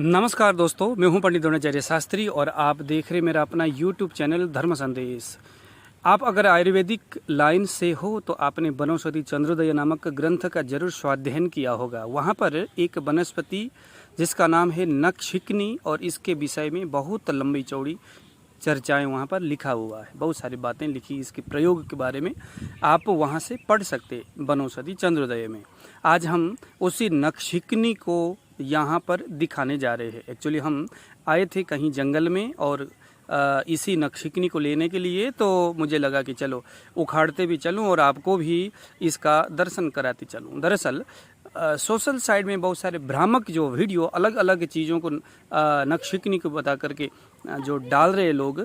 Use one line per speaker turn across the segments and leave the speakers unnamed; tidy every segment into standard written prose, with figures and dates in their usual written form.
नमस्कार दोस्तों, मैं हूं पंडित द्रोणाचार्य शास्त्री और आप देख रहे मेरा अपना YouTube चैनल धर्म संदेश। आप अगर आयुर्वेदिक लाइन से हो तो आपने वनौषधि चंद्रोदय नामक ग्रंथ का जरूर स्वाध्ययन किया होगा। वहां पर एक वनस्पति जिसका नाम है नखशिकनी और इसके विषय में बहुत लंबी चौड़ी चर्चाएं वहाँ पर लिखा हुआ है। बहुत सारी बातें लिखी इसके प्रयोग के बारे में आप वहाँ से पढ़ सकते वनौषधि चंद्रोदय में। आज हम उसी नखशिकनी को यहाँ पर दिखाने जा रहे हैं। एक्चुअली हम आए थे कहीं जंगल में और इसी नखशिकनी को लेने के लिए, तो मुझे लगा कि चलो उखाड़ते भी चलूं और आपको भी इसका दर्शन कराते चलूं। दरअसल सोशल साइड में बहुत सारे भ्रामक जो वीडियो अलग अलग चीज़ों को नखशिकनी को बता करके जो डाल रहे लोग,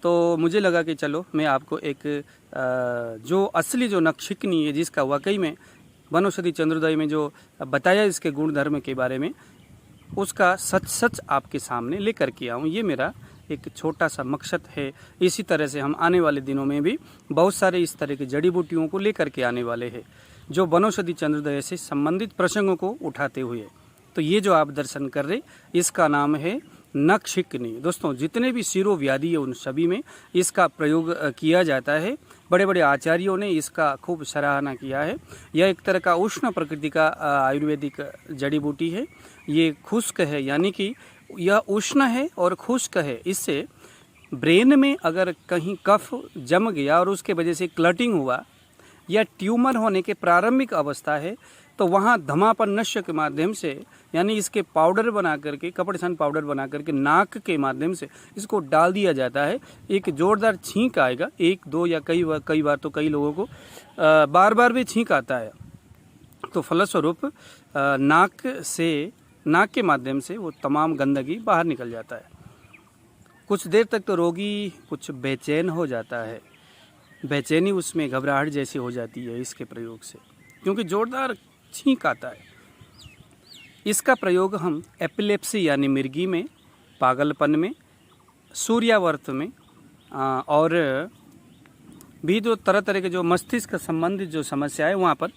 तो मुझे लगा कि चलो मैं आपको एक जो असली जो नखशिकनी है जिसका वाकई में वनौषधि चंद्रोदय में जो बताया इसके गुण धर्म के बारे में, उसका सच सच आपके सामने लेकर के आऊँ। ये मेरा एक छोटा सा मकसद है। इसी तरह से हम आने वाले दिनों में भी बहुत सारे इस तरह की जड़ी बूटियों को लेकर के आने वाले हैं जो वनौषधि चंद्रोदय से संबंधित प्रसंगों को उठाते हुए। तो ये जो आप दर्शन कर रहे, इसका नाम है नखशिकनी। दोस्तों, जितने भी शिरो व्याधि है उन सभी में इसका प्रयोग किया जाता है। बड़े बड़े आचार्यों ने इसका खूब सराहना किया है। यह एक तरह का उष्ण प्रकृति का आयुर्वेदिक जड़ी बूटी है। ये खुश्क है, यानी कि यह उष्ण है और खुश्क है। इससे ब्रेन में अगर कहीं कफ जम गया और उसके वजह से क्लटिंग हुआ या ट्यूमर होने के प्रारंभिक अवस्था है, तो वहाँ धमापन नश्य के माध्यम से, यानी इसके पाउडर बना करके, कपड़छान पाउडर बना करके नाक के माध्यम से इसको डाल दिया जाता है। एक जोरदार छींक आएगा, एक दो या कई बार तो कई लोगों को बार बार भी छींक आता है। तो फलस्वरूप नाक के माध्यम से वो तमाम गंदगी बाहर निकल जाता है। कुछ देर तक तो रोगी कुछ बेचैन हो जाता है, बेचैनी उसमें घबराहट जैसी हो जाती है इसके प्रयोग से, क्योंकि जोरदार छींक आता है। इसका प्रयोग हम एपिलेप्सी यानी मिर्गी में, पागलपन में, सूर्यावर्त में और भी जो तरह तरह के जो मस्तिष्क संबंधित जो समस्या है वहाँ पर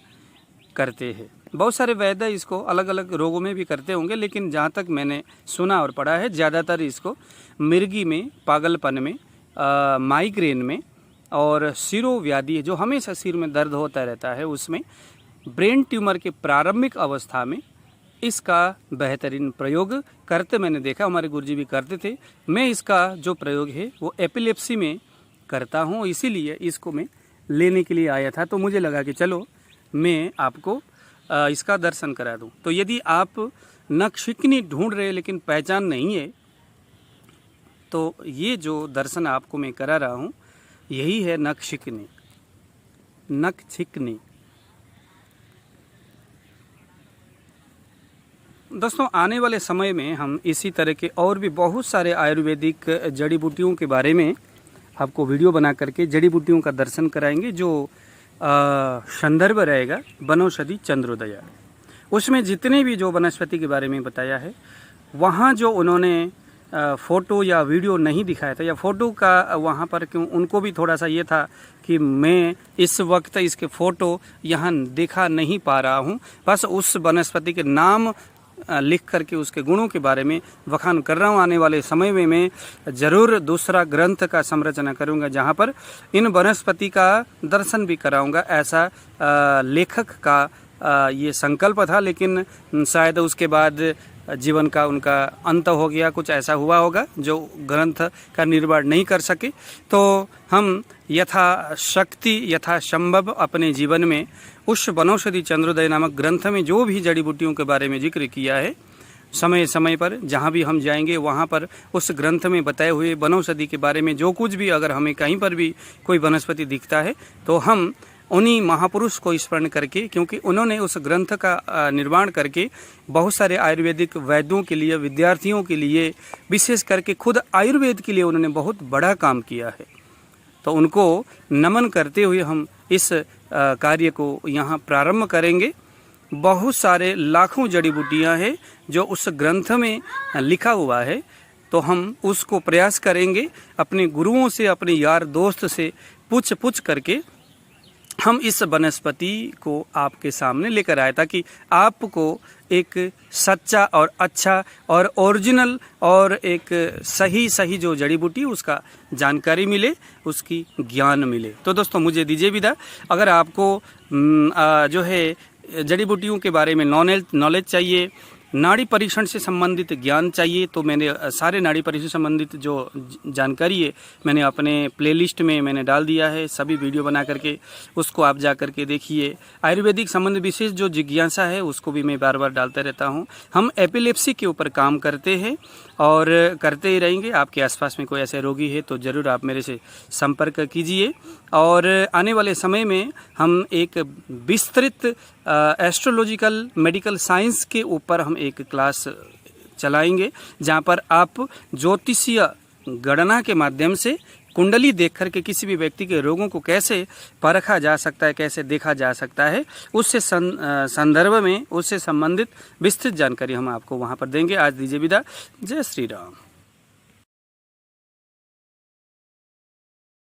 करते हैं। बहुत सारे वैद्य इसको अलग अलग रोगों में भी करते होंगे, लेकिन जहाँ तक मैंने सुना और पढ़ा है, ज़्यादातर इसको मिर्गी में, पागलपन में, माइग्रेन में और सिरो व्याधि जो हमेशा सिर में दर्द होता रहता है, उसमें ब्रेन ट्यूमर के प्रारंभिक अवस्था में इसका बेहतरीन प्रयोग करते मैंने देखा। हमारे गुरुजी भी करते थे। मैं इसका जो प्रयोग है वो एपिलेप्सी में करता हूँ, इसीलिए इसको मैं लेने के लिए आया था। तो मुझे लगा कि चलो मैं आपको इसका दर्शन करा दूँ। तो यदि आप नखशिकनी ढूंढ रहे लेकिन पहचान नहीं है, तो ये जो दर्शन आपको मैं करा रहा हूँ यही है नखशिकनी। दोस्तों, आने वाले समय में हम इसी तरह के और भी बहुत सारे आयुर्वेदिक जड़ी बूटियों के बारे में आपको वीडियो बना करके जड़ी बूटियों का दर्शन कराएंगे, जो संदर्भ रहेगा वनौषधि चंद्रोदय। उसमें जितने भी जो वनस्पति के बारे में बताया है, वहाँ जो उन्होंने फ़ोटो या वीडियो नहीं दिखाया था, या फ़ोटो का वहाँ पर क्यों, उनको भी थोड़ा सा ये था कि मैं इस वक्त इसके फ़ोटो यहाँ दिखा नहीं पा रहा हूँ, बस उस वनस्पति के नाम लिख करके उसके गुणों के बारे में बखान कर रहा हूँ। आने वाले समय में मैं ज़रूर दूसरा ग्रंथ का संरचना करूँगा जहाँ पर इन वनस्पति का दर्शन भी कराऊँगा। ऐसा लेखक का ये संकल्प था, लेकिन शायद उसके बाद जीवन का उनका अंत हो गया, कुछ ऐसा हुआ होगा जो ग्रंथ का निर्माण नहीं कर सके। तो हम यथाशक्ति यथासंभव अपने जीवन में उस वनौषधि चंद्रोदय नामक ग्रंथ में जो भी जड़ी बूटियों के बारे में जिक्र किया है, समय समय पर जहाँ भी हम जाएंगे वहाँ पर उस ग्रंथ में बताए हुए वनौषधि के बारे में जो कुछ भी, अगर हमें कहीं पर भी कोई वनस्पति दिखता है तो हम उन्हीं महापुरुष को स्मरण करके, क्योंकि उन्होंने उस ग्रंथ का निर्माण करके बहुत सारे आयुर्वेदिक वैद्यों के लिए, विद्यार्थियों के लिए, विशेष करके खुद आयुर्वेद के लिए उन्होंने बहुत बड़ा काम किया है। तो उनको नमन करते हुए हम इस कार्य को यहाँ प्रारंभ करेंगे। बहुत सारे लाखों जड़ी बूटियाँ हैं जो उस ग्रंथ में लिखा हुआ है, तो हम उसको प्रयास करेंगे अपने गुरुओं से, अपने यार दोस्त से पूछ करके हम इस वनस्पति को आपके सामने लेकर आए ताकि आपको एक सच्चा और अच्छा और ओरिजिनल और एक सही जो जड़ी बूटी उसका जानकारी मिले, उसकी ज्ञान मिले। तो दोस्तों मुझे दीजिए विदा। अगर आपको जो है जड़ी बूटियों के बारे में नॉलेज चाहिए, नाड़ी परीक्षण से संबंधित ज्ञान चाहिए, तो मैंने सारे नाड़ी परीक्षण से संबंधित जो जानकारी है मैंने अपने प्लेलिस्ट में मैंने डाल दिया है, सभी वीडियो बना करके उसको आप जा करके देखिए। आयुर्वेदिक संबंध विशेष जो जिज्ञासा है उसको भी मैं बार बार डालता रहता हूँ। हम एपिलेप्सी के ऊपर काम करते हैं और करते ही रहेंगे। आपके आसपास में कोई ऐसे रोगी है तो ज़रूर आप मेरे से संपर्क कीजिए। और आने वाले समय में हम एक विस्तृत एस्ट्रोलॉजिकल मेडिकल साइंस के ऊपर हम एक क्लास चलाएंगे, जहां पर आप ज्योतिषीय गणना के माध्यम से कुंडली देख करके किसी भी व्यक्ति के रोगों को कैसे परखा जा सकता है, कैसे देखा जा सकता है, उससे संदर्भ में उससे संबंधित विस्तृत जानकारी हम आपको वहां पर देंगे। आज दीजिए विदा। जय श्री राम।